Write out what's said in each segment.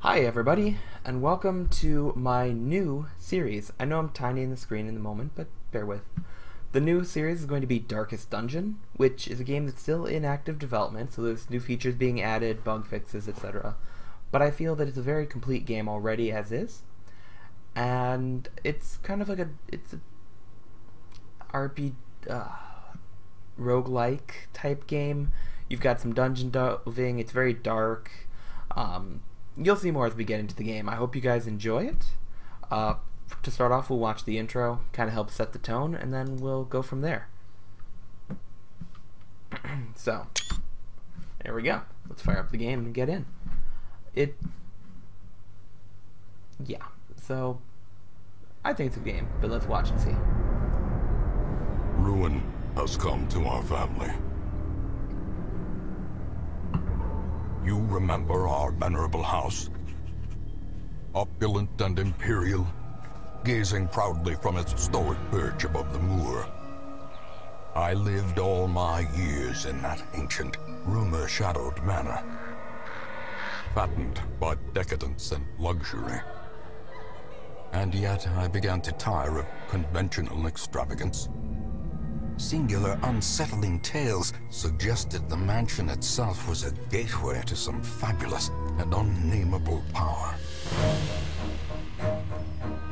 Hi everybody, and welcome to my new series. I know I'm tiny in the screen in the moment, but bear with. The new series is going to be Darkest Dungeon, which is a game that's still in active development, so there's new features being added, bug fixes, etc. But I feel that it's a very complete game already as is, and it's kind of like a RPG, roguelike type game. You've got some dungeon delving, it's very dark. You'll see more as we get into the game. I hope you guys enjoy it. To start off, we'll watch the intro, kind of help set the tone, and then we'll go from there. So, there we go. Let's fire up the game and get in. So, I think it's a game, but let's watch and see. Ruin has come to our family. You remember our venerable house? Opulent and imperial, gazing proudly from its stoic perch above the moor. I lived all my years in that ancient, rumor-shadowed manor, fattened by decadence and luxury. And yet I began to tire of conventional extravagance. Singular, unsettling tales suggested the mansion itself was a gateway to some fabulous and unnameable power.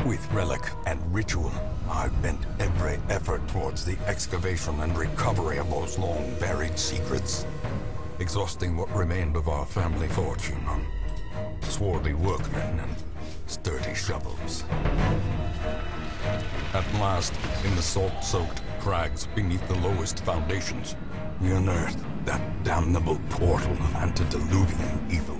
With relic and ritual, I bent every effort towards the excavation and recovery of those long-buried secrets, exhausting what remained of our family fortune on swarthy workmen and sturdy shovels. At last, in the salt-soaked crags beneath the lowest foundations, we unearthed that damnable portal of antediluvian evil.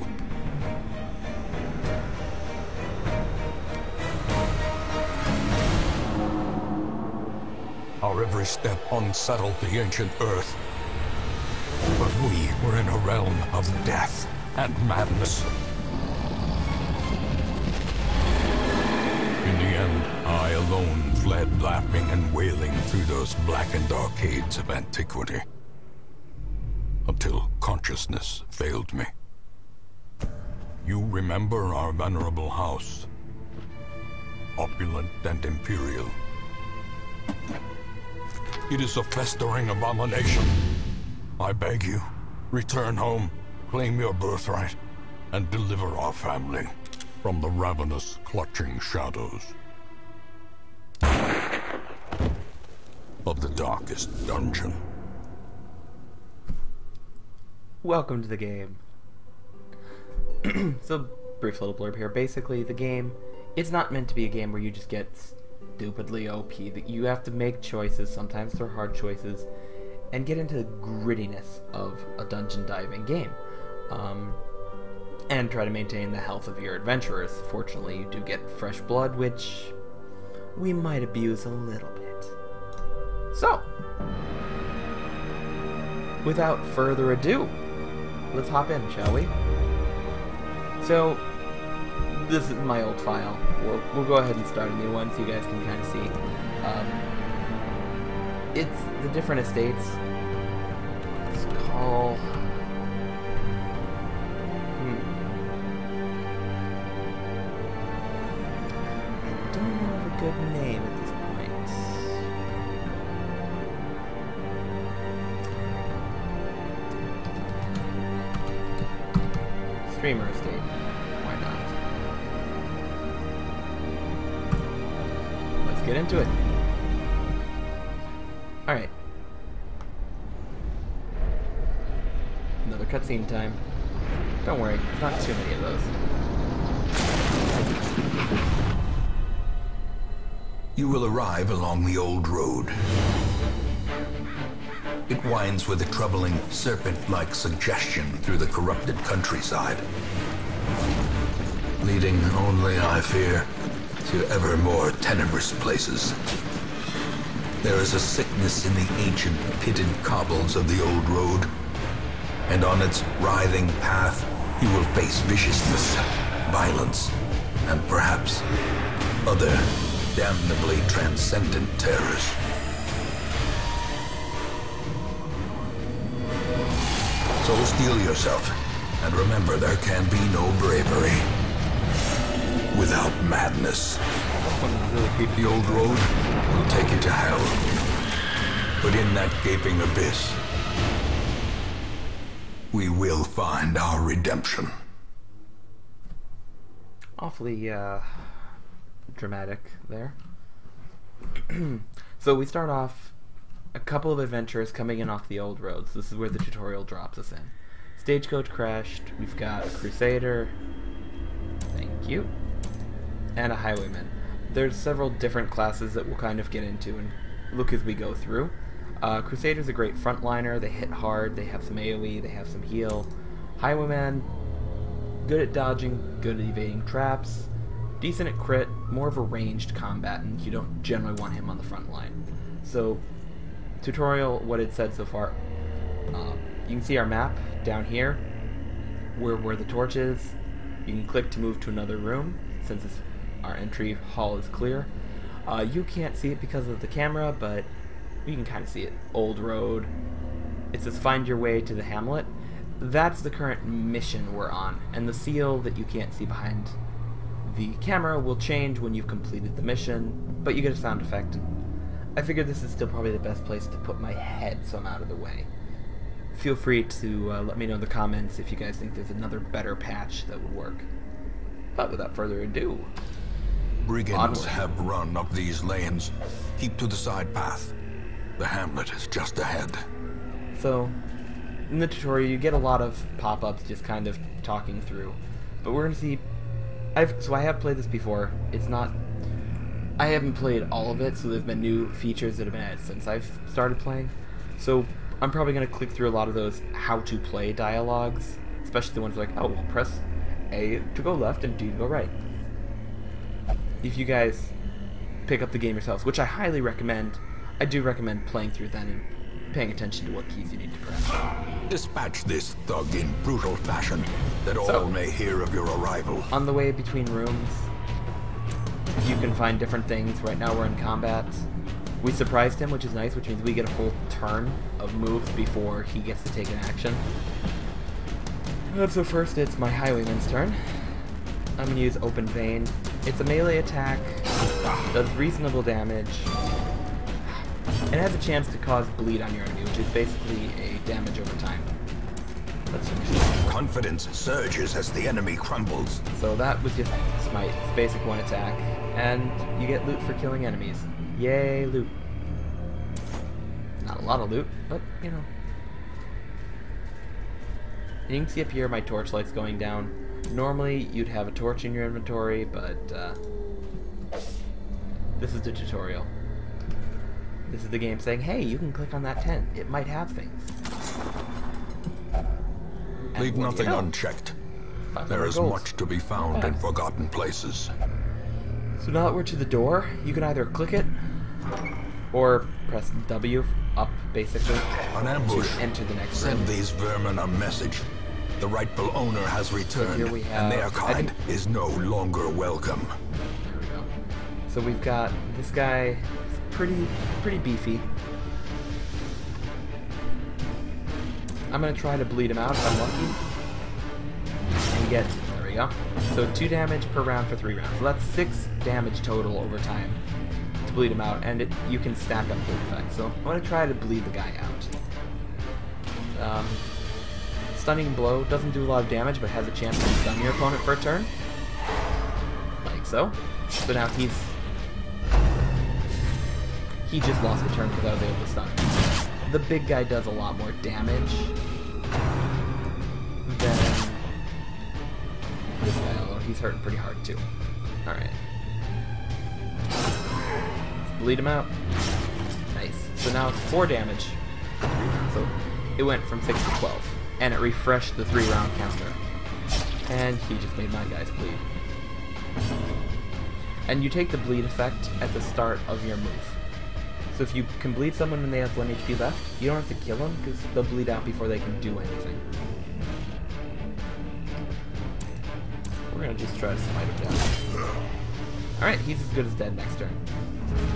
Our every step unsettled the ancient earth, but we were in a realm of death and madness. In the end, I alone fled laughing and wailing through those blackened arcades of antiquity, until consciousness failed me. You remember our venerable house, opulent and imperial. It is a festering abomination. I beg you, return home, claim your birthright, and deliver our family from the ravenous, clutching shadows of the darkest dungeon. Welcome to the game. So, brief little blurb here. Basically, the game, it's not meant to be a game where you just get stupidly OP. That you have to make choices, sometimes they're hard choices, and get into the grittiness of a dungeon diving game. And try to maintain the health of your adventurers. Fortunately, you do get fresh blood, which we might abuse a little bit. So, without further ado, let's hop in, shall we? So, this is my old file. We'll go ahead and start a new one so you guys can kind of see. It's the different estates. Let's call... I don't have a good name at this point. Streamer estate. Why not? Let's get into it. Alright. Another cutscene time. Don't worry, there's not too many of those. You will arrive along the old road. It winds with a troubling, serpent-like suggestion through the corrupted countryside, leading only, I fear, to ever more tenebrous places. There is a sickness in the ancient, pitted cobbles of the old road, and on its writhing path, you will face viciousness, violence, and perhaps other damnably transcendent terrors. So steel yourself, and remember there can be no bravery without madness. Really keep The old road will take you to hell. But in that gaping abyss, we will find our redemption. Awfully dramatic there. So we start off a couple of adventurers coming in off the old roads. This is where the tutorial drops us in. Stagecoach crashed. We've got a Crusader. Thank you. And a Highwayman. There's several different classes that we'll kind of get into and look as we go through. Crusader's a great frontliner. They hit hard. They have some AoE. They have some heal. Highwayman, good at dodging, good at evading traps, decent at crit, more of a ranged combatant. You don't generally want him on the front line. So, tutorial, what it said so far. You can see our map down here, where the torch is. You can click to move to another room, since our entry hall is clear. You can't see it because of the camera, but you can kind of see it. Old road. It says find your way to the hamlet. That's the current mission we're on, and the seal that you can't see behind the camera will change when you've completed the mission, but you get a sound effect. I figured this is still probably the best place to put my head, so I'm out of the way. Feel free to let me know in the comments if you guys think there's another better patch that would work. But without further ado, Brigands onward. have run up these lanes. Keep to the side path. The hamlet is just ahead. So, in the tutorial you get a lot of pop-ups just kind of talking through, but we're going to see... I have played this before. It's not... I haven't played all of it, so there's been new features that have been added since I've started playing. So I'm probably going to click through a lot of those how-to-play dialogues, especially the ones like, oh, well, press A to go left and D to go right. If you guys pick up the game yourselves, which I highly recommend, I do recommend playing through then and paying attention to what keys you need to press. Dispatch this thug in brutal fashion, that all So- may hear of your arrival. On the way between rooms, you can find different things. Right now we're in combat. We surprised him, which is nice, which means we get a full turn of moves before he gets to take an action. So first it's my Highwayman's turn. I'm going to use Open Vein. It's a melee attack, does reasonable damage, and has a chance to cause bleed on your enemy, which is basically a damage over time. Let's finish this. Confidence surges as the enemy crumbles. So that was just Smite. It's basic one attack. And you get loot for killing enemies. Yay, loot. Not a lot of loot, but, you know. And you can see up here my torchlight's going down. Normally, you'd have a torch in your inventory, but this is the tutorial. This is the game saying, hey, you can click on that tent. It might have things. And Leave what do nothing you know? unchecked. 500 There is gold. much to be found in forgotten places. So now that we're to the door, you can either click it or press W up, basically, An ambush. to enter the next Send room. these vermin a message. The rightful owner has returned, here we and their have- kind is no longer welcome. There we go. So we've got this guy, pretty beefy. I'm gonna try to bleed him out if I'm lucky. And get, there we go. So 2 damage per round for 3 rounds. So that's 6 damage total over time to bleed him out, and you can stack up bleed effects. So I'm gonna try to bleed the guy out. Stunning blow doesn't do a lot of damage, but has a chance to stun your opponent for a turn. Like so. So now he just lost a turn because I was able to stun him. The big guy does a lot more damage than this guy, although he's hurting pretty hard too. Alright. Let's bleed him out. Nice. So now it's 4 damage for 3 rounds. So it went from 6 to 12. And it refreshed the 3-round counter. And he just made my guys bleed. And you take the bleed effect at the start of your move. So if you can bleed someone when they have 1 HP left, you don't have to kill them, because they'll bleed out before they can do anything. We're going to just try to smite him down. Alright, he's as good as dead next turn.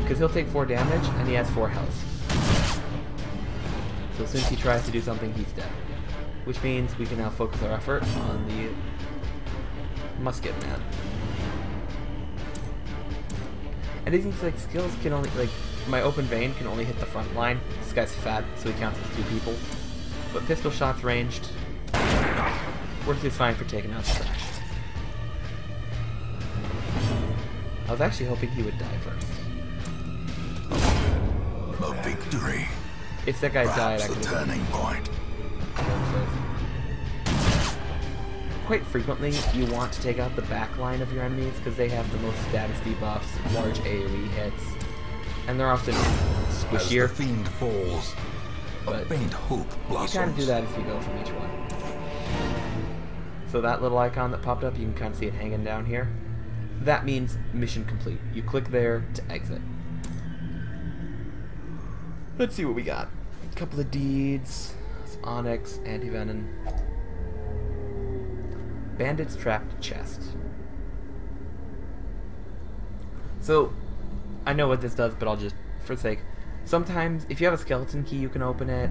Because he'll take 4 damage, and he has 4 health. So since he tries to do something, he's dead. Which means we can now focus our effort on the musket man. And as you can see, like, skills can only, like, my open vein can only hit the front line. This guy's fat, so he counts as 2 people. But pistol shots ranged works just fine for taking out the trash. I was actually hoping he would die first. A victory. If that guy died, I Perhaps could a have turning point. Quite frequently, you want to take out the back line of your enemies because they have the most status debuffs, large AoE hits, and they're often squishier. As the fiend falls, a faint hope blossoms. You kind of do that as you go from each one. So that little icon that popped up, you can kind of see it hanging down here. That means mission complete. You click there to exit. Let's see what we got. A couple of deeds. It's Onyx, Antivenom. Bandit's trapped chest. So, I know what this does, but I'll just, for sake, sometimes, if you have a skeleton key, you can open it.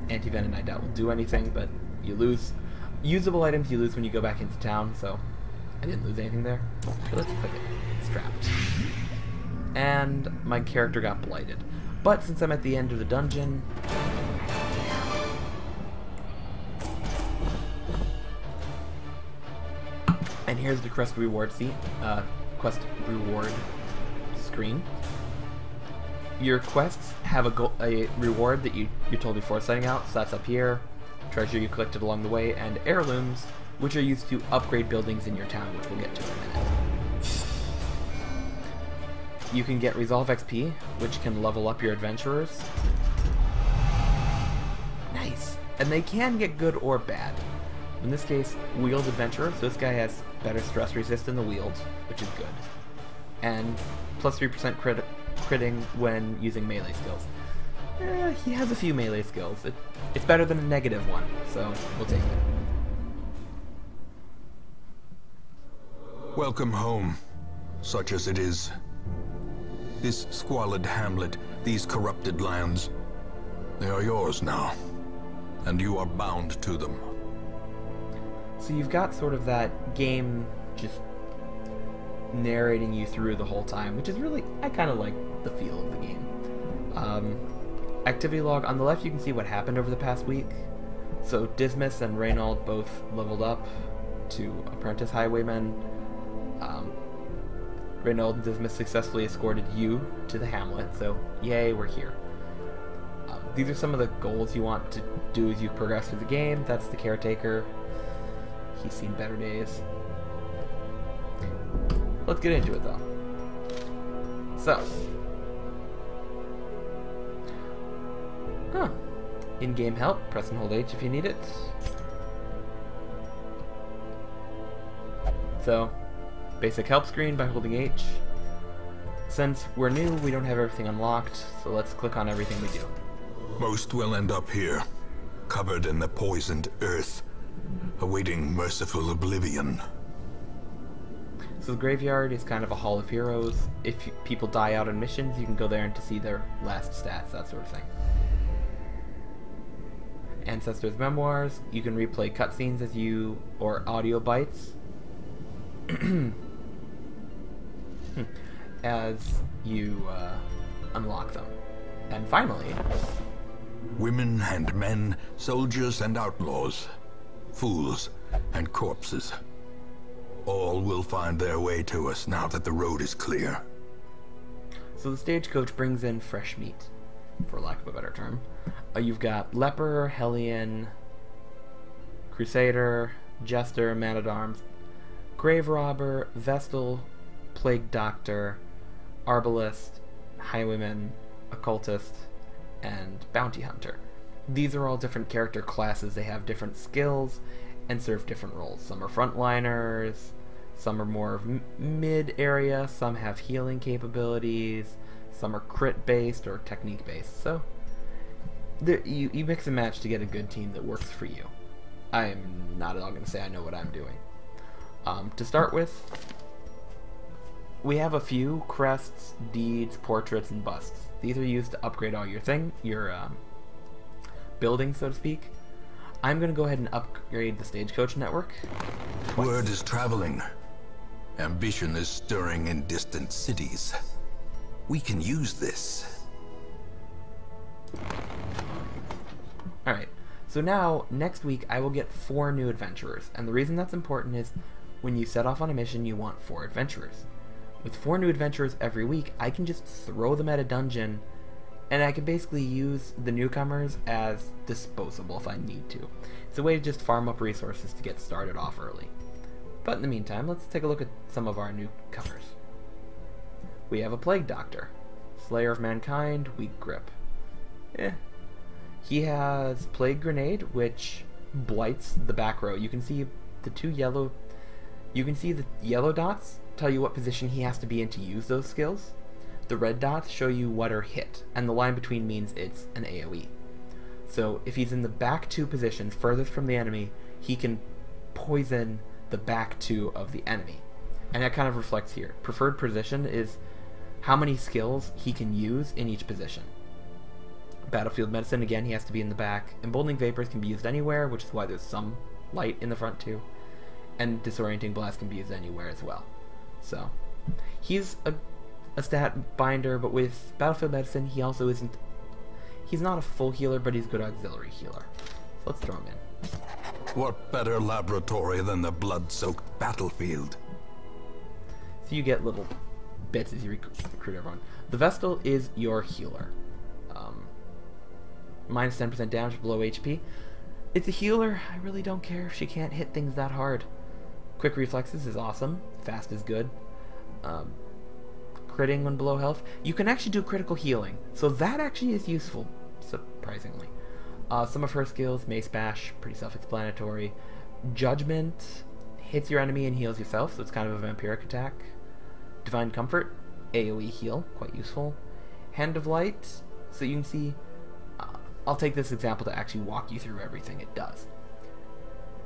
Antivenom, I doubt will do anything, but you lose usable items you lose when you go back into town, so I didn't lose anything there. But let's click it. It's trapped. And my character got blighted. But since I'm at the end of the dungeon, and here's the quest reward screen. Your quests have a reward that you're told before setting out, so that's up here. Treasure you collected along the way, and heirlooms, which are used to upgrade buildings in your town, which we'll get to in a minute. You can get Resolve XP, which can level up your adventurers. Nice. And they can get good or bad. In this case, Wield Adventurer, so this guy has better stress resist in the wield, which is good. And plus 3% critting when using melee skills. He has a few melee skills. It's better than a negative one, so we'll take it. Welcome home, such as it is. This squalid hamlet, these corrupted lands, they are yours now, and you are bound to them. So you've got sort of that game just narrating you through the whole time, which is really, I kind of like the feel of the game. Activity log, on the left you can see what happened over the past week. So Dismas and Reynold both leveled up to Apprentice Highwaymen. Reynold and Dismas successfully escorted you to the hamlet, so yay, we're here. These are some of the goals you want to do as you progress through the game. That's the caretaker. He's seen better days. Let's get into it though. So, in-game help, press and hold H if you need it. So, basic help screen by holding H. Since we're new, we don't have everything unlocked, so let's click on everything we do. Most will end up here, covered in the poisoned earth, awaiting merciful oblivion. So the graveyard is kind of a hall of heroes. If people die out on missions, you can go there and to see their last stats, that sort of thing. Ancestors' Memoirs, you can replay cutscenes or audio bites as you unlock them. And finally, women and men, soldiers and outlaws, fools and corpses. All will find their way to us now that the road is clear. So the stagecoach brings in fresh meat, for lack of a better term. You've got Leper, Hellion, Crusader, Jester, Man-at-Arms, Grave Robber, Vestal, Plague Doctor, Arbalist, Highwayman, Occultist, and Bounty Hunter. These are all different character classes. They have different skills and serve different roles. Some are frontliners, some are more mid-area, some have healing capabilities, some are crit-based or technique-based. So you mix and match to get a good team that works for you. I am not at all going to say I know what I'm doing. To start with, we have a few crests, deeds, portraits, and busts. These are used to upgrade all your buildings, so to speak. I'm going to go ahead and upgrade the Stagecoach network. Word is traveling. Ambition is stirring in distant cities. We can use this. Alright, so now, next week, I will get 4 new adventurers, and the reason that's important is when you set off on a mission, you want 4 adventurers. With 4 new adventurers every week, I can just throw them at a dungeon, and I can basically use the newcomers as disposable if I need to. It's a way to just farm up resources to get started off early. But in the meantime, let's take a look at some of our newcomers. We have a Plague Doctor. Slayer of Mankind, Weak Grip. He has Plague Grenade, which blights the back row. You can see the yellow dots tell you what position he has to be in to use those skills. The red dots show you what are hit, and the line between means it's an AoE. So if he's in the back 2 positions, furthest from the enemy, he can poison the back 2 of the enemy. And that kind of reflects here. Preferred position is how many skills he can use in each position. Battlefield Medicine, again, he has to be in the back. Emboldening Vapors can be used anywhere, which is why there's some light in the front too. And Disorienting Blast can be used anywhere as well. So, he's a stat binder, but with Battlefield Medicine, he also isn't... He's not a full healer, but he's a good auxiliary healer. So let's throw him in. What better laboratory than the blood-soaked battlefield? So you get little bits as you recruit everyone. The Vestal is your healer. Minus 10% damage below HP. It's a healer. I really don't care if she can't hit things that hard. Quick reflexes is awesome. Fast is good. Critting when below health. You can actually do critical healing, so that actually is useful, surprisingly. Some of her skills, Mace Bash, pretty self-explanatory. Judgment hits your enemy and heals yourself, so it's kind of a vampiric attack. Divine Comfort, AoE heal, quite useful. Hand of Light, so you can see... I'll take this example to actually walk you through everything it does.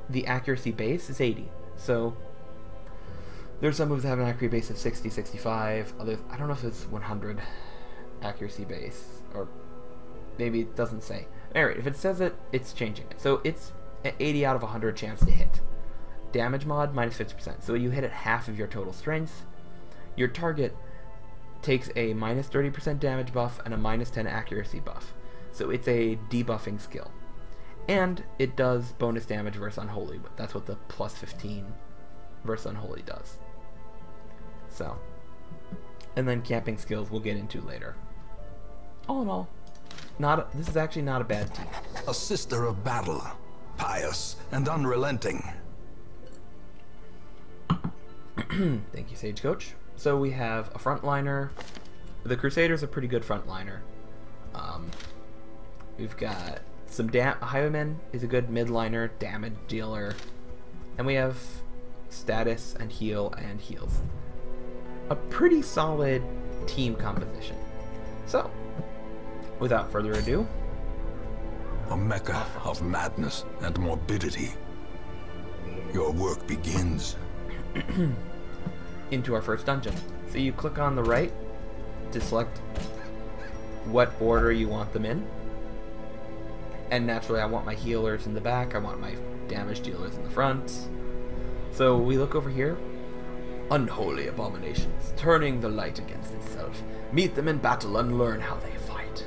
The accuracy base is 80, so there's some moves that have an accuracy base of 60, 65, others, I don't know if it's 100 accuracy base, or maybe it doesn't say. Alright, if it says it, it's changing it. So it's an 80 out of 100 chance to hit. Damage mod, minus 50%, so you hit at half of your total strength. Your target takes a minus 30% damage buff and a minus 10 accuracy buff. So it's a debuffing skill. And it does bonus damage versus Unholy, but that's what the plus 15 versus Unholy does. So, and then camping skills we'll get into later. All in all, this is actually not a bad team. A sister of battle, pious and unrelenting. Thank you, Sagecoach. So we have a frontliner. The Crusader's a pretty good frontliner. We've got some Highwayman is a good midliner, damage dealer, and we have status and heal and heals. A pretty solid team composition. So, without further ado, a mecca of madness and morbidity. Your work begins. Into our first dungeon. So you click on the right to select what order you want them in. And naturally I want my healers in the back, I want my damage dealers in the front. So we look over here. Unholy abominations, turning the light against itself. Meet them in battle and learn how they fight.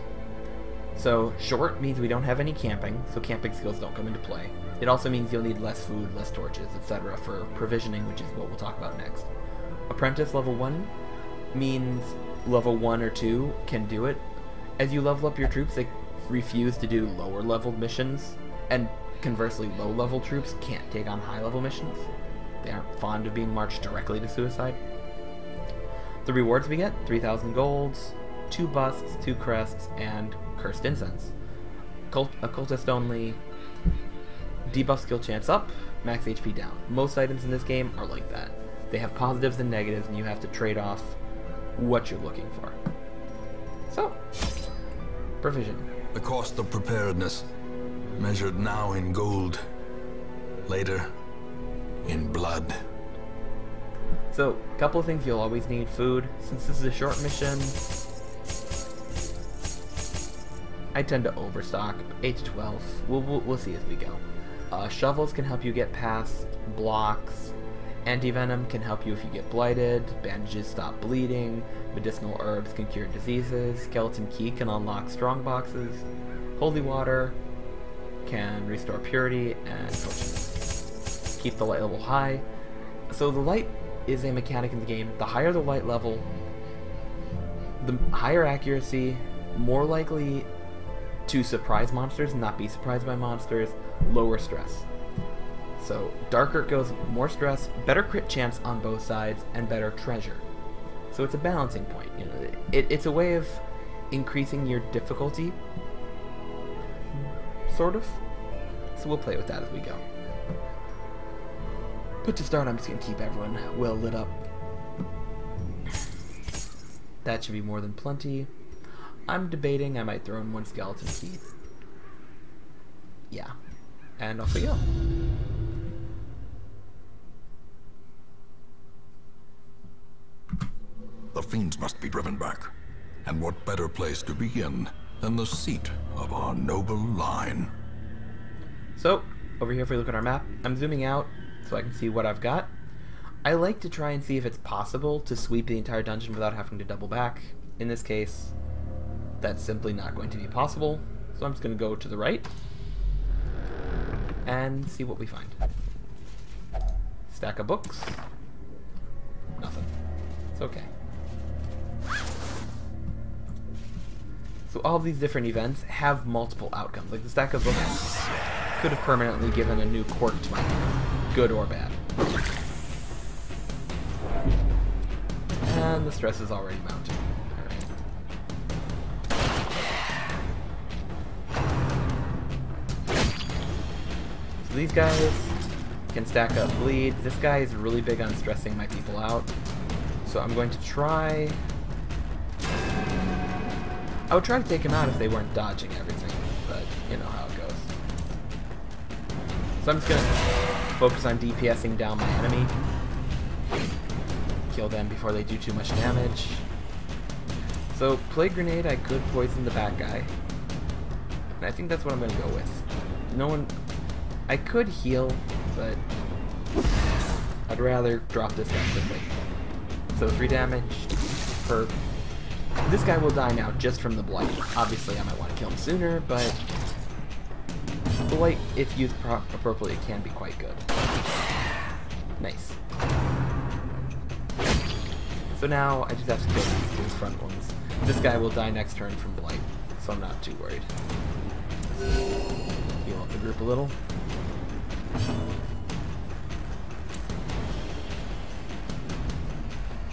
So short means we don't have any camping, so camping skills don't come into play. It also means you'll need less food, less torches, etc. for provisioning, which is what we'll talk about next. Apprentice level 1 means level 1 or 2 can do it. As you level up your troops, they refuse to do lower level missions, and conversely low level troops can't take on high level missions. They aren't fond of being marched directly to suicide. The rewards we get, 3,000 golds, 2 busts, 2 crests, and cursed incense. Occultist only, debuff skill chance up, max HP down. Most items in this game are like that. They have positives and negatives, and you have to trade off what you're looking for. So, provision. The cost of preparedness, measured now in gold, later in blood. So, a couple of things you'll always need. Food. Since this is a short mission, I tend to overstock. 8 to 12. We'll see as we go. Shovels can help you get past blocks Anti-venom can help you if you get blighted, bandages stop bleeding, medicinal herbs can cure diseases, skeleton key can unlock strong boxes, holy water can restore purity, and potions. Keep the light level high. So the light is a mechanic in the game. The higher the light level, the higher accuracy, more likely to surprise monsters and not be surprised by monsters, lower stress. So darker goes more stress, better crit chance on both sides, and better treasure. So it's a balancing point. You know, it's a way of increasing your difficulty, sort of. So we'll play with that as we go. But to start, I'm just gonna keep everyone well lit up. That should be more than plenty. I'm debating I might throw in one skeleton key. Yeah, and off we go. The fiends must be driven back. And what better place to begin than the seat of our noble line? So, over here if we look at our map, I'm zooming out so I can see what I've got. I like to try and see if it's possible to sweep the entire dungeon without having to double back. In this case, that's simply not going to be possible. So I'm just going to go to the right and see what we find. Stack of books. Nothing. It's okay. So all of these different events have multiple outcomes. Like the stack of books could have permanently given a new quirk to my hero, good or bad. And the stress is already mounting. Alright. So these guys can stack up bleeds. This guy is really big on stressing my people out. So I'm going to try... I would try to take him out if they weren't dodging everything, but you know how it goes. So I'm just going to focus on DPSing down my enemy. Kill them before they do too much damage. So, Plague Grenade, I could poison the bad guy. And I think that's what I'm going to go with. No one... I could heal, but I'd rather drop this guy quickly. So 3 damage per... This guy will die now just from the Blight. Obviously I might want to kill him sooner, but the Blight, if used appropriately, can be quite good. Nice. So now I just have to kill these 2 front ones. This guy will die next turn from Blight, so I'm not too worried. Heal up the group a little.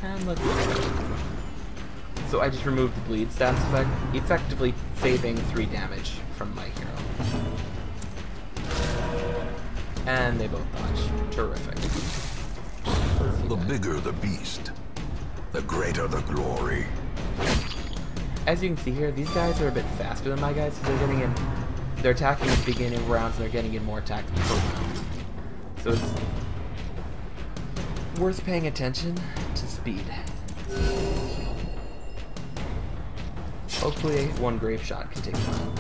And let's go. So I just removed the bleed status effect, effectively saving 3 damage from my hero. And they both dodge. Terrific. The bigger the beast, the greater the glory. As you can see here, these guys are a bit faster than my guys, so they're getting in... They're attacking at the beginning of rounds, and they're getting in more attacks per round. So it's worth paying attention to speed. Hopefully one grave shot can take them out.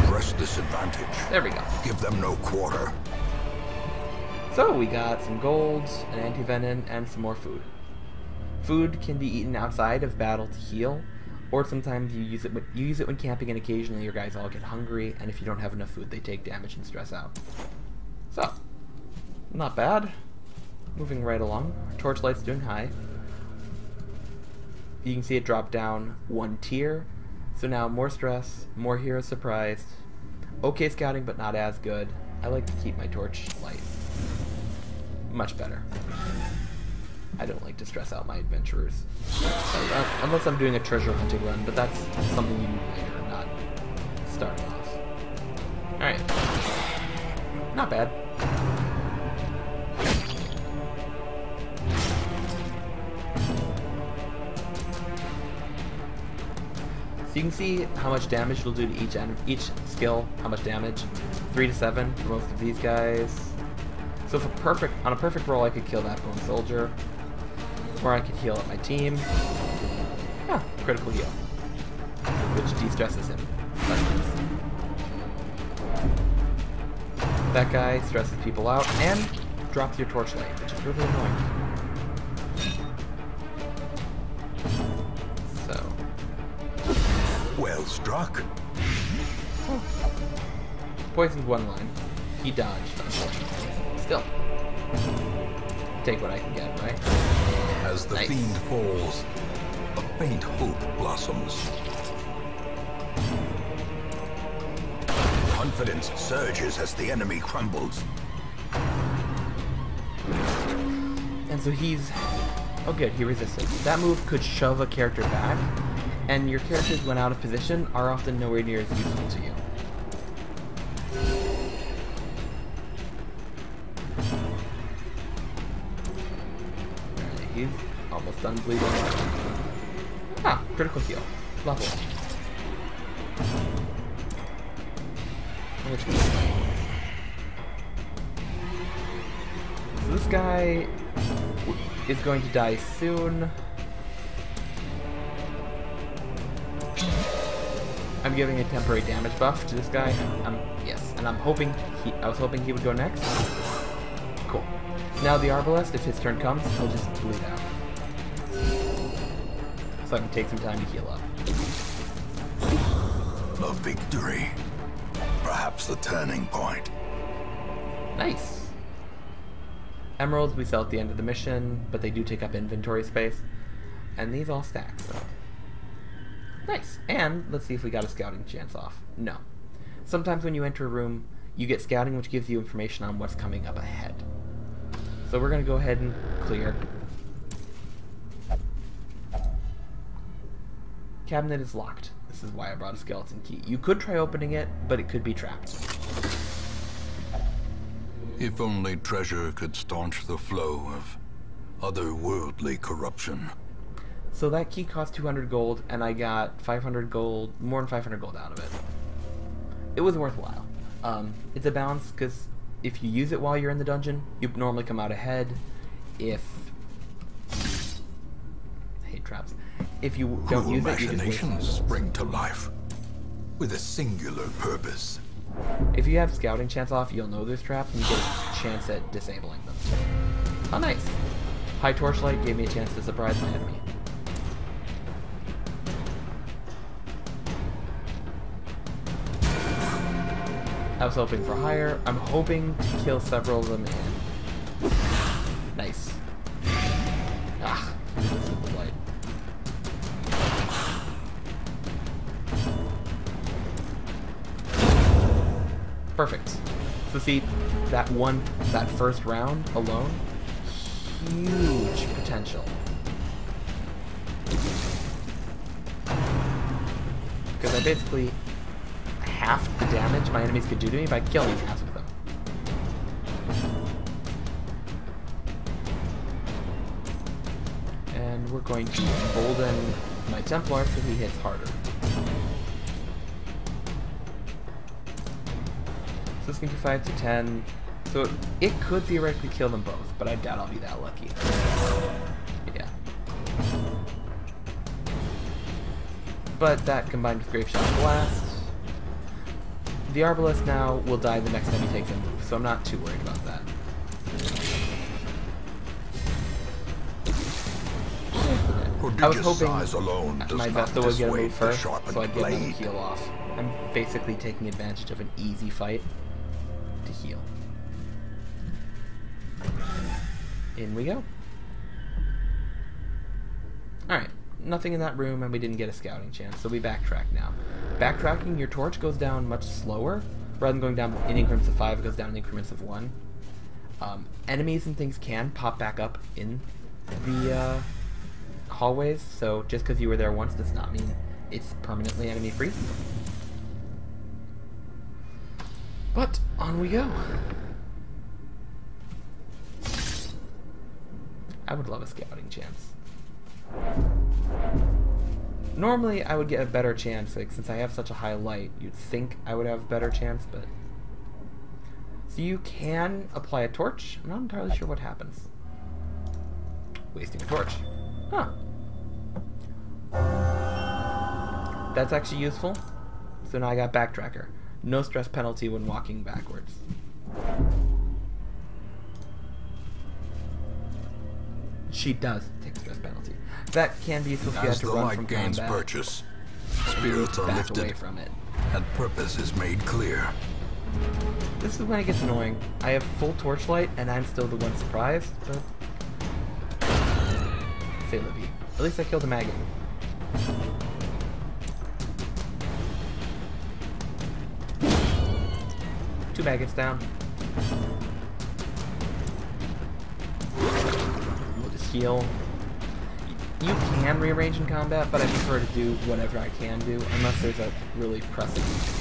Press this advantage. There we go. Give them no quarter. So we got some gold, an anti-venom, and some more food. Food can be eaten outside of battle to heal, or sometimes you use it when camping, and occasionally your guys all get hungry, and if you don't have enough food, they take damage and stress out. So, not bad. Moving right along. Torchlight's doing high. You can see it drop down 1 tier. So now more stress, more hero surprised. Okay scouting, but not as good. I like to keep my torch light. Much better. I don't like to stress out my adventurers. Unless I'm doing a treasure hunting run, but that's something you need later, not starting off. Alright. Not bad. So you can see how much damage it'll do to each skill, how much damage. 3 to 7 for most of these guys. So on a perfect roll, I could kill that bone soldier. Or I could heal up my team. Ah, critical heal. Which de-stresses him. That guy stresses people out, and drops your torchlight, which is really annoying. So. Well struck. Poisoned one line. He dodged, unfortunately. Still. Take what I can get, right? As the Nice. fiend falls, a faint hope blossoms. Confidence surges as the enemy crumbles. And so he's... Oh good, he resisted. That move could shove a character back, and your characters, when out of position, are often nowhere near as useful to you. Alright, he's almost done bleeding. Ah, critical heal. Level. Which so this guy is going to die soon. I'm giving a temporary damage buff to this guy. Yes, and I'm hoping I was hoping he would go next. Cool. Now the Arbalest, if his turn comes, he'll just bleed out. So I can take some time to heal up. A victory. Perhaps the turning point. Nice. Emeralds we sell at the end of the mission, but they do take up inventory space. And these all stack, so. Nice. And let's see if we got a scouting chance off. No. Sometimes when you enter a room, you get scouting, which gives you information on what's coming up ahead. So we're going to go ahead and clear. Cabinet is locked. This is why I brought a skeleton key. You could try opening it, but it could be trapped. If only treasure could staunch the flow of otherworldly corruption. So that key cost 200 gold, and I got 500 gold, more than 500 gold out of it. It was worthwhile. It's a balance, because if you use it while you're in the dungeon, you normally come out ahead. I hate traps. If you don't use it, you just waste Machinations spring to life with a singular purpose. If you have scouting chance off, you'll know there's traps, and you get a chance at disabling them. Oh, nice. High torchlight gave me a chance to surprise my enemy. I was hoping for higher. I'm hoping to kill several of them in. Nice. Ah, this is the light. Perfect. So see, that first round alone, huge potential. Because I basically half the damage my enemies could do to me by killing half of them. And we're going to embolden my Templar so he hits harder. So this can be 5 to 10. So it could theoretically kill them both, but I doubt I'll be that lucky. Yeah. But that combined with Grape Shot Blast. The Arbalest now will die the next time he takes a move, so I'm not too worried about that. I was hoping my Vesta would get a move first, so I'd get another heal off. I'm basically taking advantage of an easy fight to heal. In we go. Alright, nothing in that room, and we didn't get a scouting chance, so we backtrack now. Backtracking, your torch goes down much slower. Rather than going down in increments of 5, it goes down in increments of 1. Enemies and things can pop back up in the hallways, so just because you were there once does not mean it's permanently enemy free. But on we go. I would love a scouting chance. Normally I would get a better chance, like since I have such a high light, you'd think I would have a better chance, but... So you can apply a torch. I'm not entirely sure what happens. Wasting a torch. Huh. That's actually useful. So now I got Backtracker. No stress penalty when walking backwards. She does take a stress penalty. That can be useful if you have As to the run from light gains combat. purchase, spirits are Back away lifted, from it. and purpose is made clear. This is when it gets annoying. I have full torchlight, and I'm still the one surprised, but... Say Libby. At least I killed a maggot. Two maggots down. We'll just heal. You can rearrange in combat, but I prefer to do whatever I can do, unless there's a really pressing reason.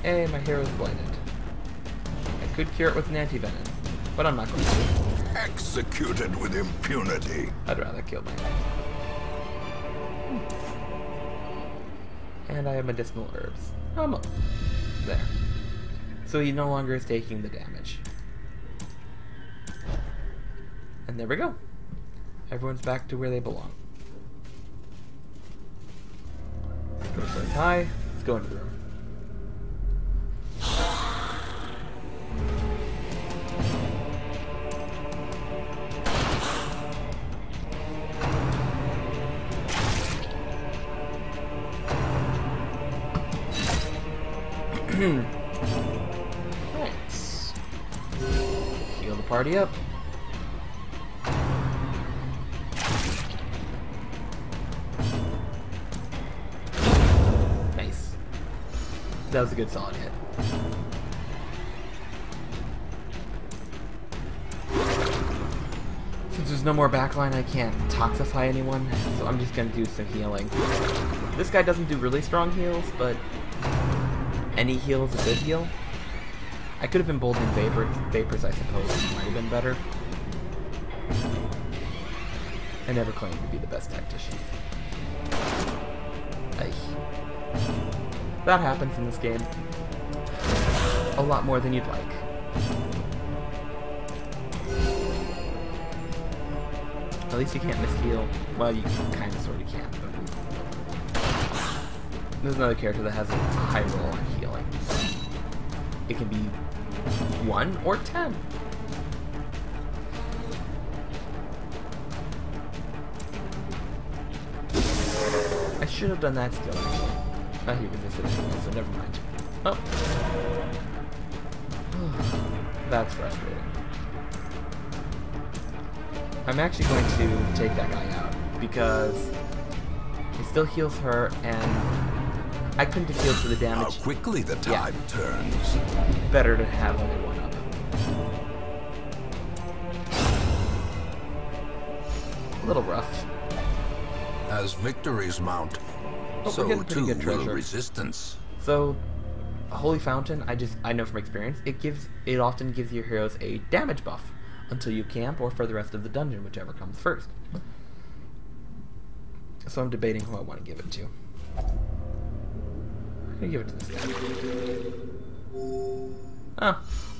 Hey, my hero's blinded. I could cure it with an anti-venom, but I'm not going to. Executed with impunity. I'd rather kill my enemy. And I have medicinal herbs. There. So he no longer is taking the damage. And there we go. Everyone's back to where they belong. Torchlight's high. Let's go into the room. Nice. Heal the party up. Nice. That was a good solid hit. Since there's no more backline, I can't toxify anyone, so I'm just gonna do some healing. This guy doesn't do really strong heals, but any heal is a good heal. I could have emboldened Vapors, I suppose. Might have been better. I never claimed to be the best tactician. Aye. That happens in this game. A lot more than you'd like. At least you can't misheal. Well, you kind of sort of can, but... There's another character that has a high roll on healing. It can be 1 or 10. I should have done that skill, actually. Oh, he resisted anyway, so never mind. Oh. That's frustrating. I'm actually going to take that guy out, because he still heals her, and I couldn't have healed for the damage. How quickly the tide turns. Better to have only one up. A little rough. As victories mount, But we're so getting pretty too good will treasure. resistance. So, a Holy Fountain, I know from experience, it often gives your heroes a damage buff until you camp or for the rest of the dungeon, whichever comes first. So I'm debating who I want to give it to. I'm gonna give it to this guy.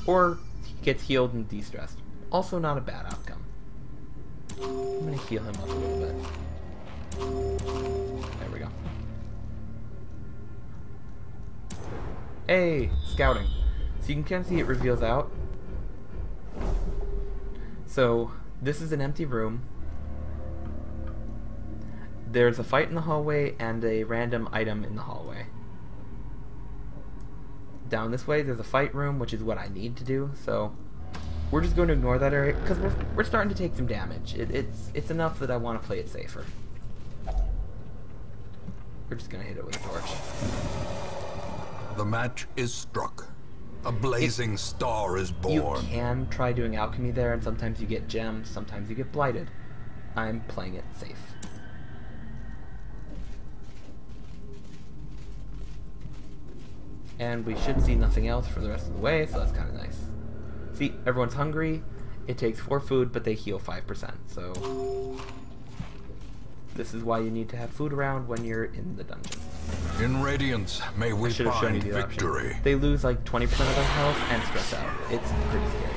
Or he gets healed and de-stressed. Also not a bad outcome. I'm gonna heal him up a little bit. There we go. Hey, scouting. So you can kind of see it reveals out. So this is an empty room. There's a fight in the hallway and a random item in the hallway. Down this way, there's a fight room, which is what I need to do. So we're just going to ignore that area because we're starting to take some damage. It's enough that I want to play it safer. We're just gonna hit it with a torch. The match is struck. A blazing star is born. You can try doing alchemy there, and sometimes you get gems, sometimes you get blighted. I'm playing it safe. And we should see nothing else for the rest of the way, so that's kind of nice. See, everyone's hungry. It takes 4 food, but they heal 5%, so... This is why you need to have food around when you're in the dungeon. In Radiance, may we Should have shown find you the victory. option. They lose like 20% of their health and stress out. It's pretty scary.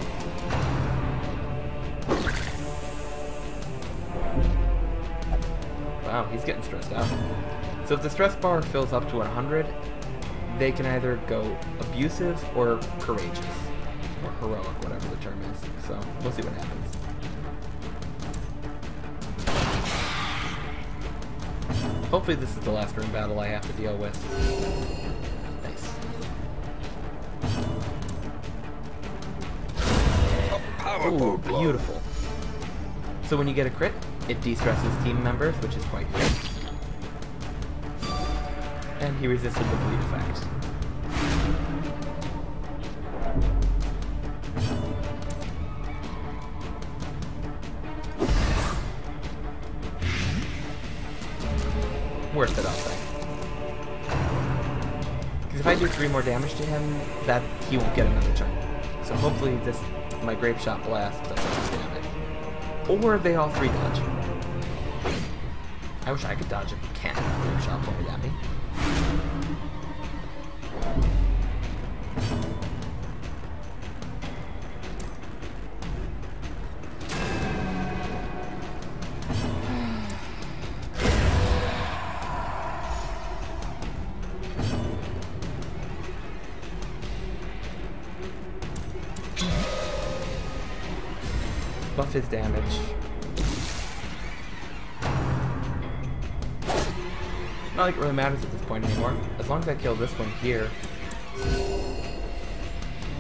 Wow, he's getting stressed out. So if the stress bar fills up to 100, they can either go abusive or courageous. Or heroic, whatever the term is. So, we'll see what happens. Hopefully this is the last room battle I have to deal with. Nice. Ooh, beautiful. So when you get a crit, it de-stresses team members, which is quite good. And he resisted the bleed effect. Worth it, I'll say. Because if I do 3 more damage to him, that he won't get another turn. So hopefully this, my Grape Shot Blast does enough damage. Or they all 3 dodge. I wish I could dodge a cannon Grape Shot pointed at me. Buff his damage. Not like it really matters at this point anymore. As long as I kill this one here.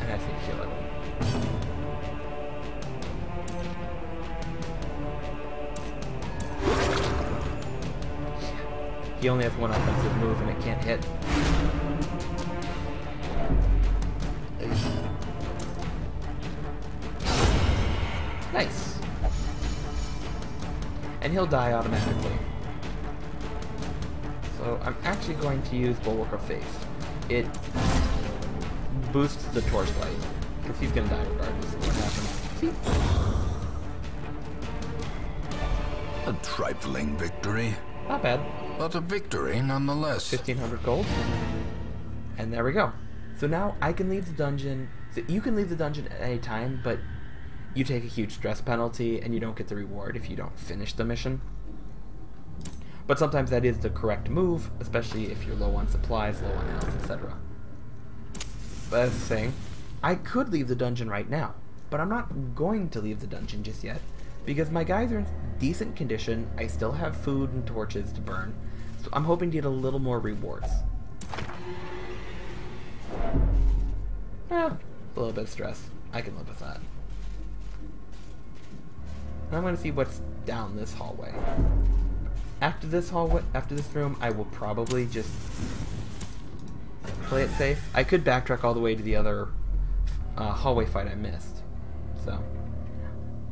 And I think kill it. He only has 1 offensive move and it can't hit. Nice. And he'll die automatically. So I'm actually going to use Bulwark of Faith. It boosts the torchlight, because he's going to die regardless of what happens. See? A trifling victory. Not bad. But a victory nonetheless. 1,500 gold. And there we go. So now I can leave the dungeon. So you can leave the dungeon at any time, but you take a huge stress penalty and you don't get the reward if you don't finish the mission. But sometimes that is the correct move, especially if you're low on supplies, low on health, etc. But as I was saying, I could leave the dungeon right now, but I'm not going to leave the dungeon just yet, because my guys are in decent condition, I still have food and torches to burn, so I'm hoping to get a little more rewards. A little bit of stress. I can live with that. I'm going to see what's down this hallway. After this room, I will probably just play it safe. I could backtrack all the way to the other hallway fight I missed. So,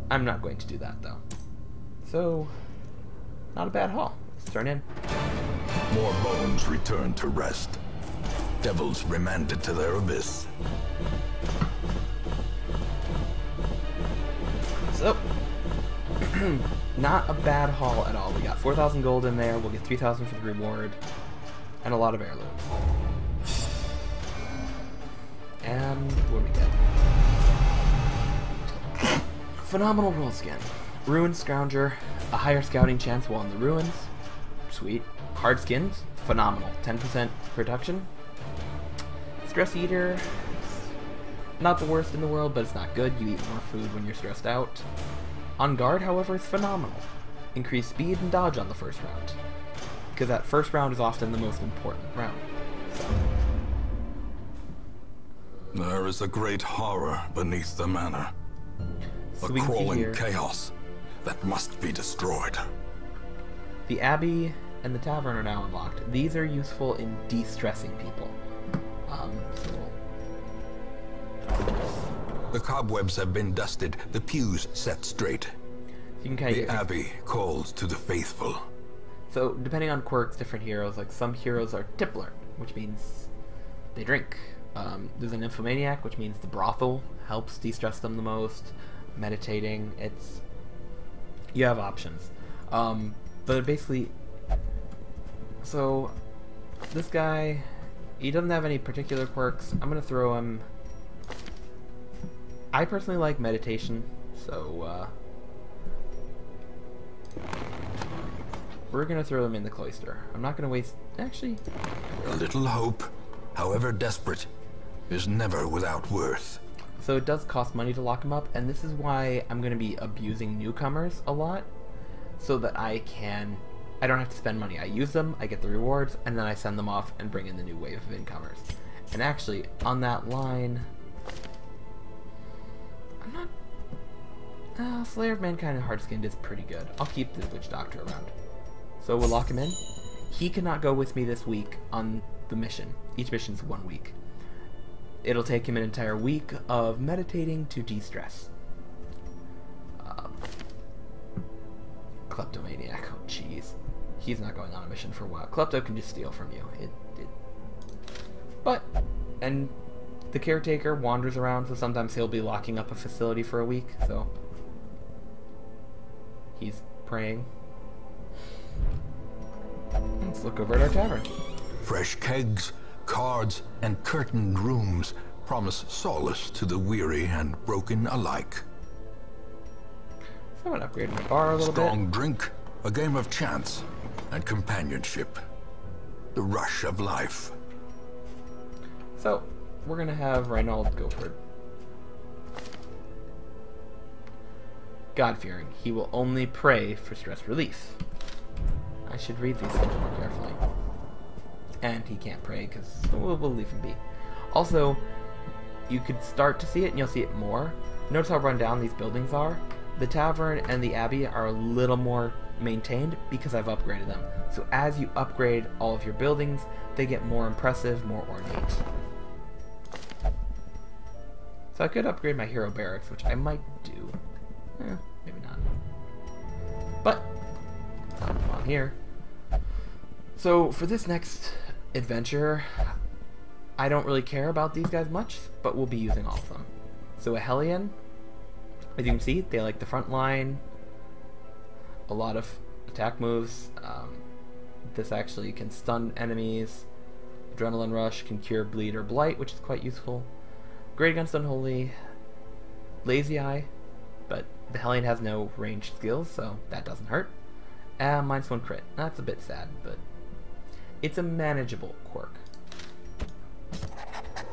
I'm not going to do that though. So, not a bad haul. Let's turn in. More bones returned to rest. Devils remanded to their abyss. So, not a bad haul at all. We got 4,000 gold in there, we'll get 3,000 for the reward, and a lot of heirlooms. And what do we get? Phenomenal roll skin. Ruined Scrounger, a higher scouting chance while in the ruins. Sweet. Hard skins, phenomenal. 10% production. Stress Eater, not the worst in the world, but it's not good. You eat more food when you're stressed out. On Guard, however, is phenomenal. Increase speed and dodge on the first round, because that first round is often the most important round. So. There is a great horror beneath the manor. So A crawling chaos that must be destroyed. The Abbey and the Tavern are now unlocked. These are useful in de-stressing people. The cobwebs have been dusted, the pews set straight. You can kind of The Abbey calls to the faithful. So, depending on quirks, different heroes, like some heroes are Tippler, which means they drink. There's an Nymphomaniac, which means the brothel helps de-stress them the most. Meditating, you have options. But basically, so this guy, he doesn't have any particular quirks. I'm gonna throw him. I personally like meditation, so we're gonna throw him in the cloister. I'm not gonna waste. Actually, A little hope, however desperate, is never without worth. So it does cost money to lock them up, and this is why I'm going to be abusing newcomers a lot, so that I don't have to spend money. I use them, I get the rewards, and then I send them off and bring in the new wave of incomers. And actually, on that line, I'm not... Slayer of Mankind and Hardskinned is pretty good. I'll keep the Witch Doctor around. So we'll lock him in. He cannot go with me this week on the mission. Each mission's 1 week. It'll take him an entire week of meditating to de-stress. Kleptomaniac, oh jeez. He's not going on a mission for a while. Klepto can just steal from you. And the caretaker wanders around, so sometimes he'll be locking up a facility for a week, so he's praying. Let's look over at our tavern. Fresh kegs, cards, and curtained rooms promise solace to the weary and broken alike. So I'm gonna upgrade my bar a little bit. Strong drink, a game of chance, and companionship. The rush of life. So, we're gonna have Reynold go for it. God-fearing. He will only pray for stress relief. I should read these things more carefully. And he can't pray, because we'll leave him be. Also, you could start to see it, and you'll see it more. Notice how run down these buildings are? The tavern and the abbey are a little more maintained because I've upgraded them. So as you upgrade all of your buildings, they get more impressive, more ornate. So I could upgrade my hero barracks, which I might do. Maybe not. But, I'm on here. So for this next adventure, I don't really care about these guys much, but we'll be using all of them. So a Hellion, as you can see, they like the front line, a lot of attack moves. This actually can stun enemies. Adrenaline Rush can cure bleed or blight, which is quite useful. Great Against Unholy, Lazy Eye, but the Hellion has no ranged skills, so that doesn't hurt. -1 crit. That's a bit sad, but it's a manageable quirk.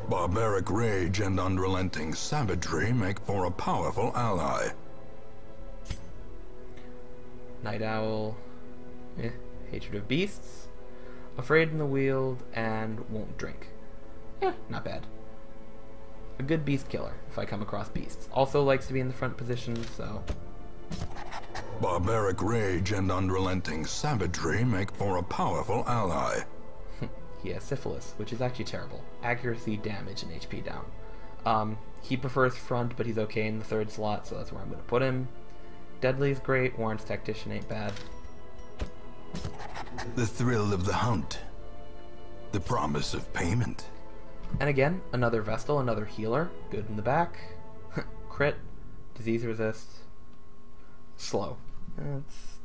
Barbaric rage and unrelenting savagery make for a powerful ally. Night Owl, Hatred of Beasts, Afraid in the Wield, and Won't Drink. Not bad. A good beast killer, if I come across beasts. Also likes to be in the front position, so... Barbaric rage and unrelenting savagery make for a powerful ally. He has Syphilis, which is actually terrible. Accuracy, damage, and HP down. He prefers front, but he's okay in the 3rd slot, so that's where I'm going to put him. Deadly's great. Warren's Tactician ain't bad. The thrill of the hunt. The promise of payment. And again, another Vestal, another healer. Good in the back. Crit. Disease resist. Slow. It's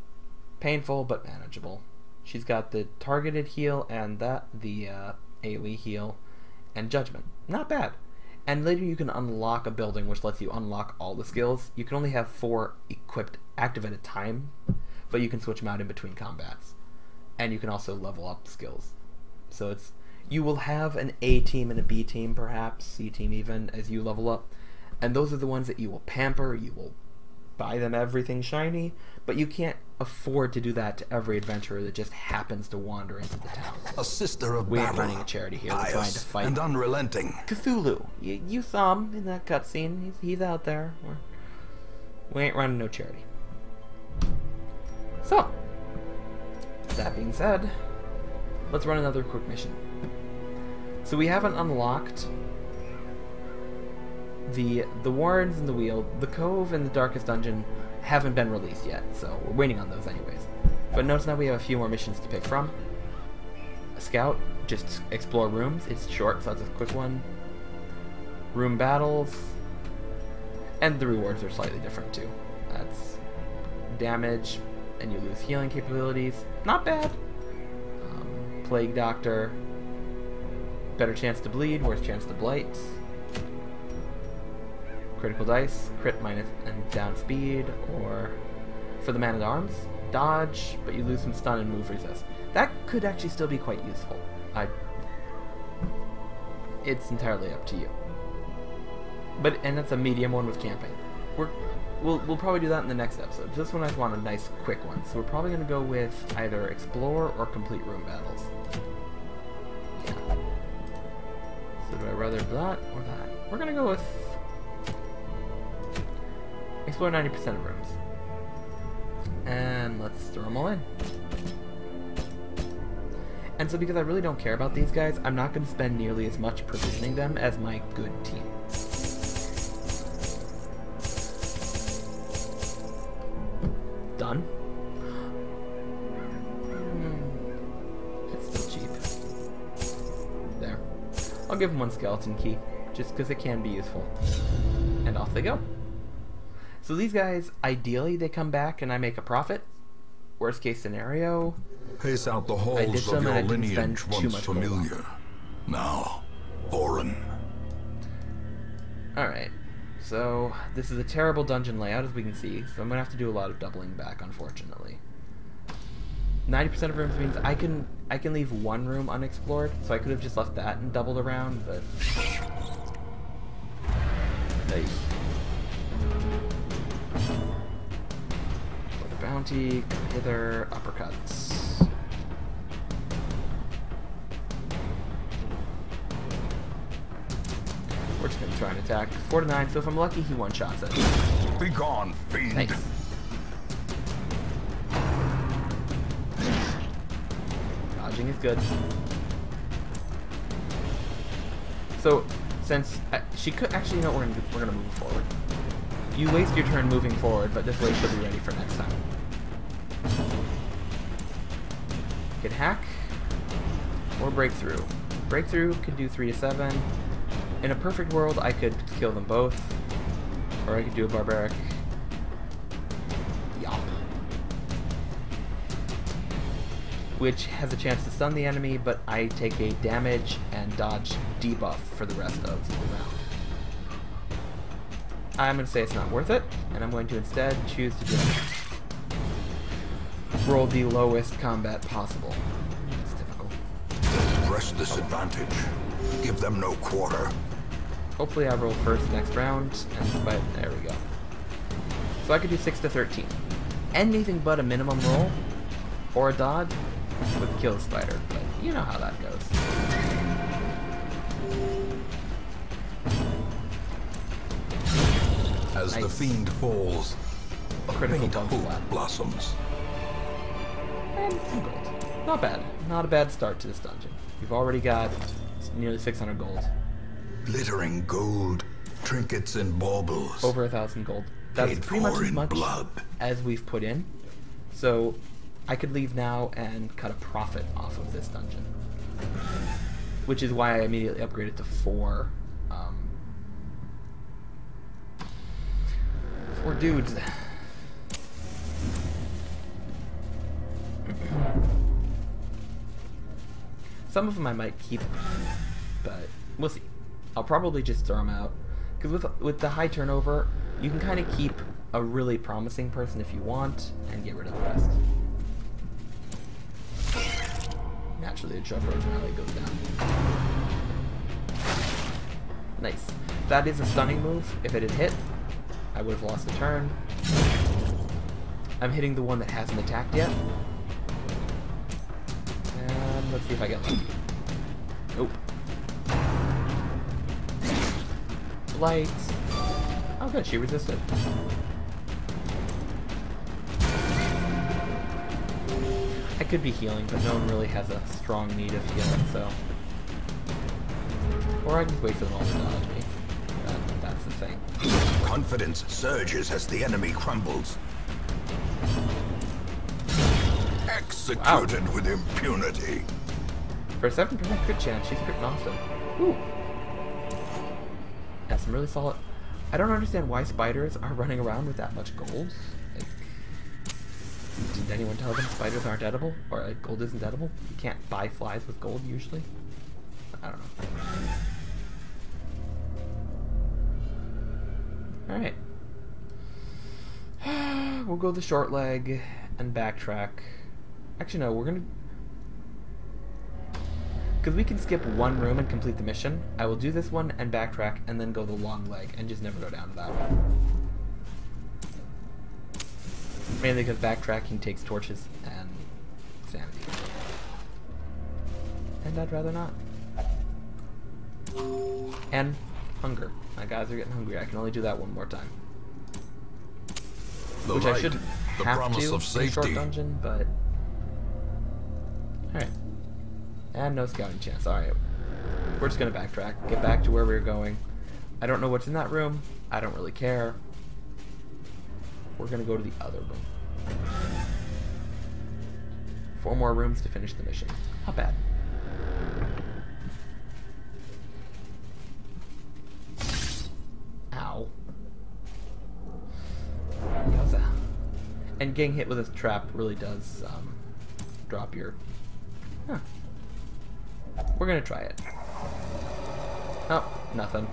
painful, but manageable. She's got the targeted heal and the AoE heal and judgment. Not bad. And later you can unlock a building which lets you unlock all the skills. You can only have 4 equipped active at a time, but you can switch them out in between combats. And you can also level up skills. So it's you will have an A team and a B team, perhaps C team even, as you level up. And those are the ones that you will pamper, you will buy them everything shiny, but you can't afford to do that to every adventurer that just happens to wander into the town. A sister of We ain't battle, running a charity here. We're trying to fight and unrelenting. Cthulhu. You saw him in that cutscene. He's out there. We ain't running no charity. So, that being said, let's run another quick mission. So we haven't unlocked the Warrens in the Wheel. The Cove and the Darkest Dungeon haven't been released yet, so we're waiting on those anyways. But notice now we have a few more missions to pick from. A Scout, just explore rooms. It's short, so that's a quick one. Room battles. And the rewards are slightly different too. That's damage, and you lose healing capabilities. Not bad. Plague Doctor. Better chance to bleed, worse chance to blight. Critical dice, crit minus and down speed, or for the Man-at-Arms, dodge, but you lose some stun and move resist. That could actually still be quite useful. It's entirely up to you. And that's a medium one with camping. We'll probably do that in the next episode. This one I just want a nice quick one, so we're probably gonna go with either explore or complete room battles. Yeah. So do I rather that or that? We're gonna go with explore 90% of rooms, and let's throw them all in. And so because I really don't care about these guys, I'm not going to spend nearly as much provisioning them as my good team. Done. It's still cheap. There. I'll give them one skeleton key, just because it can be useful. And off they go. So these guys, ideally they come back and I make a profit. Worst case scenario, Pace out the halls of your lineage once familiar, now foreign. Alright, so this is a terrible dungeon layout as we can see, so I'm going to have to do a lot of doubling back, unfortunately. 90% of rooms means I can leave one room unexplored, so I could have just left that and doubled around, but... For the bounty, come hither, uppercuts. We're just gonna try and attack. 4 to 9, so if I'm lucky, he one-shots it. Be gone, fiend. Nice. Dodging is good. So, since she could actually, you know what we're gonna move forward. You waste your turn moving forward, but this way she'll be ready for next time. Could hack or breakthrough. Breakthrough could do 3 to 7. In a perfect world, I could kill them both, or I could do a barbaric. Yop. Which has a chance to stun the enemy, but I take a damage and dodge debuff for the rest of the round. I'm going to say it's not worth it, and I'm going to instead choose to just roll the lowest combat possible. It's difficult. Press this advantage. Give them no quarter. Hopefully I roll first next round, and there we go. So I could do 6 to 13. Anything but a minimum roll, or a dodge, would kill the spider, but you know how that goes. As the fiend falls, a Critical faint bump hope flat. blossoms. And some gold. Not bad. Not a bad start to this dungeon. You've already got nearly 600 gold. Glittering gold, trinkets and baubles. Over 1,000 gold. That's Paid pretty much for as in much blood. as we've put in. So I could leave now and cut a profit off of this dungeon. Which is why I immediately upgraded to 4 dudes. Some of them I might keep, but we'll see. I'll probably just throw them out. Because with the high turnover, you can kind of keep a really promising person if you want, and get rid of the rest. Naturally, the Trevor rally goes down. Nice. That is a stunning move. If it had hit, I would have lost a turn. I'm hitting the one that hasn't attacked yet. And let's see if I get lucky. Nope. Light. Oh good, she resisted. I could be healing, but no one really has a strong need of healing, so... Or I can just wait for them all to dodge me. That's the thing. Confidence surges as the enemy crumbles. Executed with impunity. For a 7% crit chance, she's critting off them. Ooh. That's some really solid... I don't understand why spiders are running around with that much gold. Like, did anyone tell them spiders aren't edible? Or like, gold isn't edible? You can't buy flies with gold usually? I don't know. Alright. We'll go the short leg and backtrack. Actually, no, we're gonna... because we can skip one room and complete the mission, I will do this one and backtrack and then go the long leg and just never go down to that one. Mainly because backtracking takes torches and sanity. And I'd rather not. And hunger. My guys are getting hungry. I can only do that one more time. The Which light, I shouldn't the have promise to of in a short safety. dungeon, but... Alright. And no scouting chance. Alright. We're just gonna backtrack. Get back to where we were going. I don't know what's in that room. I don't really care. We're gonna go to the other room. 4 more rooms to finish the mission. Not bad. Ow. Yowza. And getting hit with a trap really does drop your... Huh. We're gonna try it. Oh, nothing.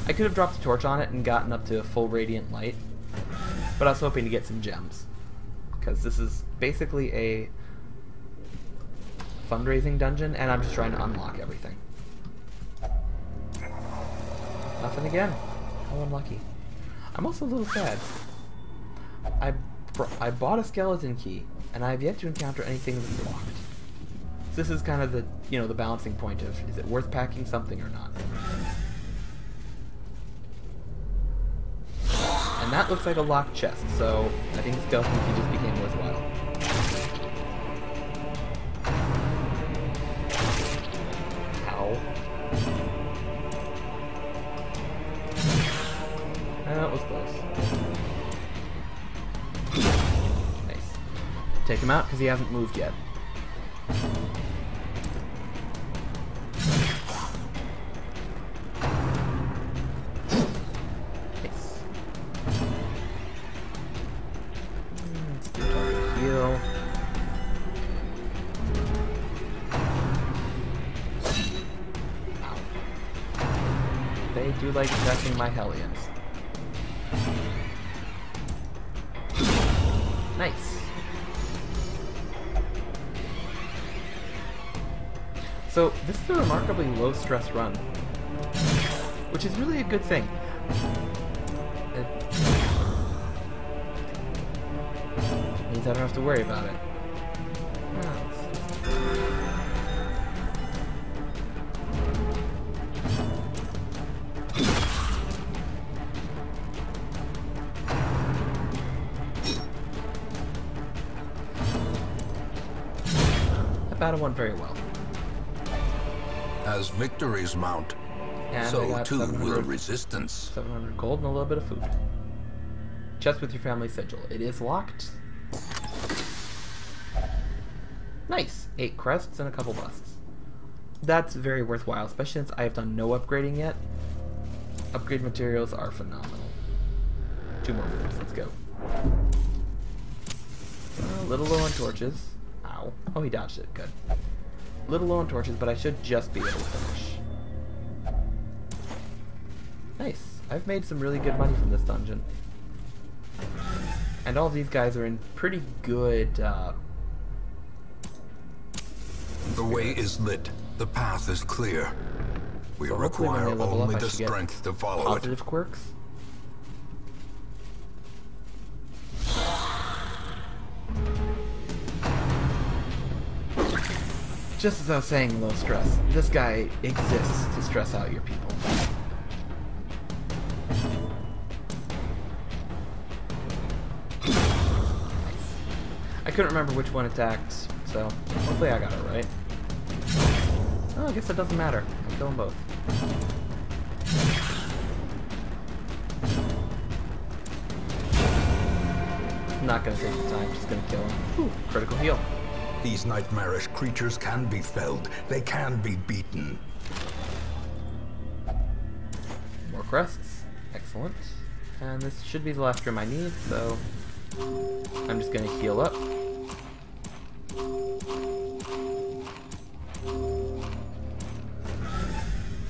I could have dropped a torch on it and gotten up to full radiant light, but I was hoping to get some gems, because this is basically a fundraising dungeon, and I'm just trying to unlock everything. Nothing again. How unlucky. I'm also a little sad. I bought a skeleton key, and I have yet to encounter anything that's locked. So this is kind of the, the balancing point of, is it worth packing something or not? And that looks like a locked chest, so I think the skeleton key just became worthwhile. Ow. That was close. Nice. Take him out because he hasn't moved yet. Nice. Let's do target heal. Ow. They do like attacking my Hellions. Nice. So this is a remarkably low stress run, which is really a good thing. It means I don't have to worry about it. Battle went very well. As victories mount, And I so got too will 700 resistance. 700 gold and a little bit of food. Chest with your family sigil. It is locked. Nice. 8 crests and a couple busts. That's very worthwhile, especially since I have done no upgrading yet. Upgrade materials are phenomenal. 2 more rooms. Let's go. A little low on torches. Ow. Oh, he dodged it. Good. A little low on torches, but I should just be able to finish. Nice. I've made some really good money from this dungeon. And all of these guys are in pretty good, The way is lit. The path is clear. We So hopefully when require they level up, only I the should get strength to follow it. positive quirks. Just as I was saying, low stress. This guy exists to stress out your people. Nice. I couldn't remember which one attacked, so hopefully I got it right. Oh, I guess it doesn't matter. I'll kill them both. I'm not gonna take the time, just gonna kill him. Ooh, critical heal. These nightmarish creatures can be felled. They can be beaten. More crests. Excellent. And this should be the last room I need, so I'm just gonna heal up.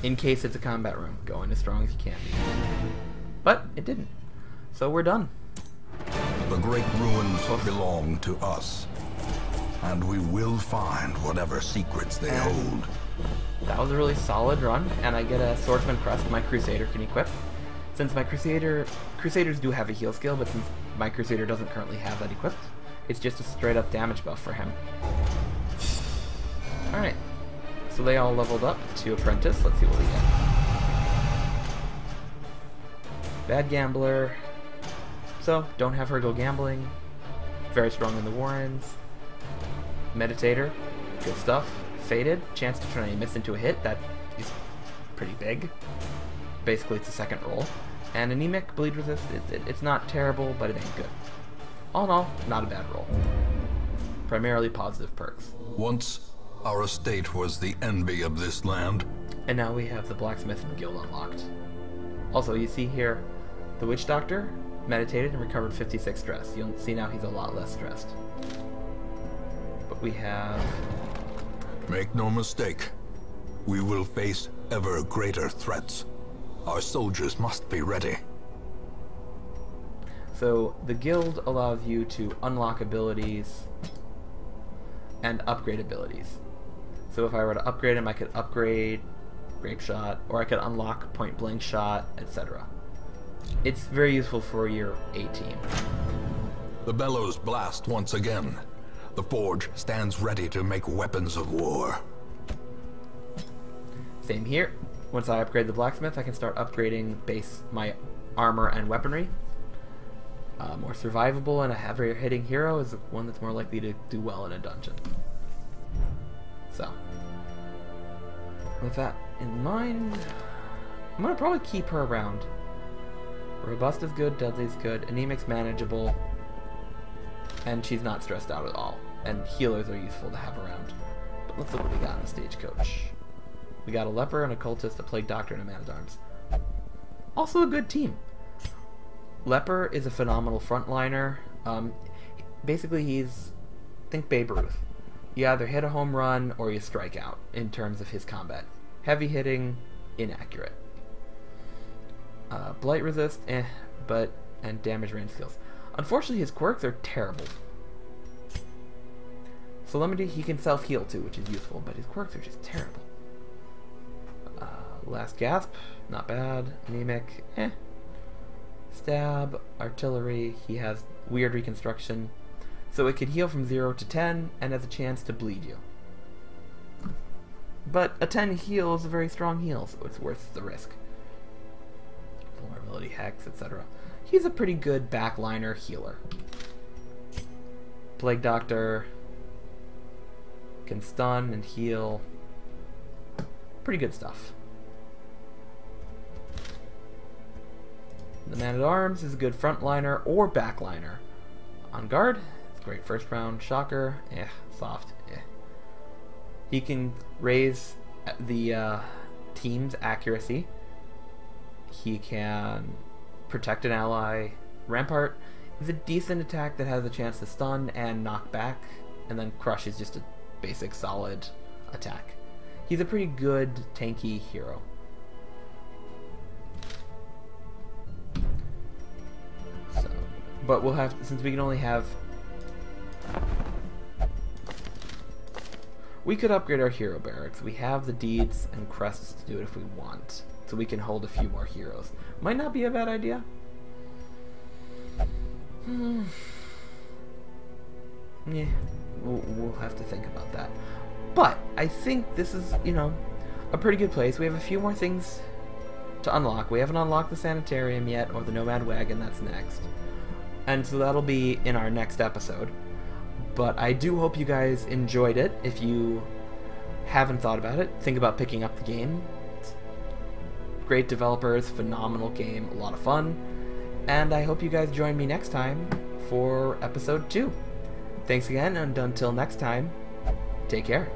In case it's a combat room. Go in as strong as you can be. But it didn't. So we're done. The great ruins belong to us. And we will find whatever secrets they hold. That was a really solid run, and I get a Swordsman Crest my Crusader can equip. Since my Crusaders do have a heal skill, but since my Crusader doesn't currently have that equipped, it's just a straight up damage buff for him. Alright, so they all leveled up to Apprentice. Let's see what we get. Bad Gambler. So, don't have her go gambling. Very strong in the Warrens. Meditator. Good stuff. Fated. Chance to turn a miss into a hit. That is pretty big. Basically, it's a second roll. And Anemic. Bleed Resist. It's not terrible, but it ain't good. All in all, not a bad roll. Primarily positive perks. Once, our estate was the envy of this land. And now we have the Blacksmith and Guild unlocked. Also, you see here, the Witch Doctor meditated and recovered 56 stress. You'll see now he's a lot less stressed. But we have... Make no mistake, we will face ever greater threats. Our soldiers must be ready. So, the Guild allows you to unlock abilities and upgrade abilities. So if I were to upgrade him, I could upgrade Grape Shot, or I could unlock Point Blank Shot, etc. It's very useful for your A team. The bellows blast once again. The forge stands ready to make weapons of war. Same here. Once I upgrade the Blacksmith, I can start upgrading my armor and weaponry. More survivable and a heavier hitting hero is one that's more likely to do well in a dungeon. So, with that in mind, I'm going to probably keep her around. Robust is good, Deadly is good, Anemic's manageable, and she's not stressed out at all. And healers are useful to have around. But let's look what we got in the Stagecoach. We got a Leper, an Occultist, a Plague Doctor, and a Man-at-Arms. Also a good team. Leper is a phenomenal frontliner. Basically, think Babe Ruth. You either hit a home run or you strike out in terms of his combat. Heavy hitting, inaccurate. Blight resist, and damage range skills. Unfortunately, his quirks are terrible. Solemnity, he can self-heal too, which is useful, but his quirks are just terrible. Last Gasp, not bad. Anemic, Stab, Artillery, he has weird reconstruction. So it could heal from 0 to 10, and has a chance to bleed you. But a 10 heal is a very strong heal, so it's worth the risk. Vulnerability, Hex, etc. He's a pretty good backliner healer. Plague Doctor can stun and heal. Pretty good stuff. The Man-at-Arms is a good frontliner or backliner. On guard, it's great first round. Shocker, soft, He can raise the team's accuracy. He can protect an ally. Rampart is a decent attack that has a chance to stun and knock back, and then Crush is just a basic solid attack. He's a pretty good tanky hero. So, but we'll have, since we can only have, we could upgrade our hero barracks. We have the deeds and crests to do it if we want, so we can hold a few more heroes. Might not be a bad idea. Yeah, we'll have to think about that. But I think this is, a pretty good place. We have a few more things to unlock. We haven't unlocked the Sanitarium yet, or the Nomad Wagon. That's next. And so that'll be in our next episode. But I do hope you guys enjoyed it. If you haven't thought about it, think about picking up the game. It's great developers, phenomenal game, a lot of fun. And I hope you guys join me next time for episode 2. Thanks again, and until next time, take care.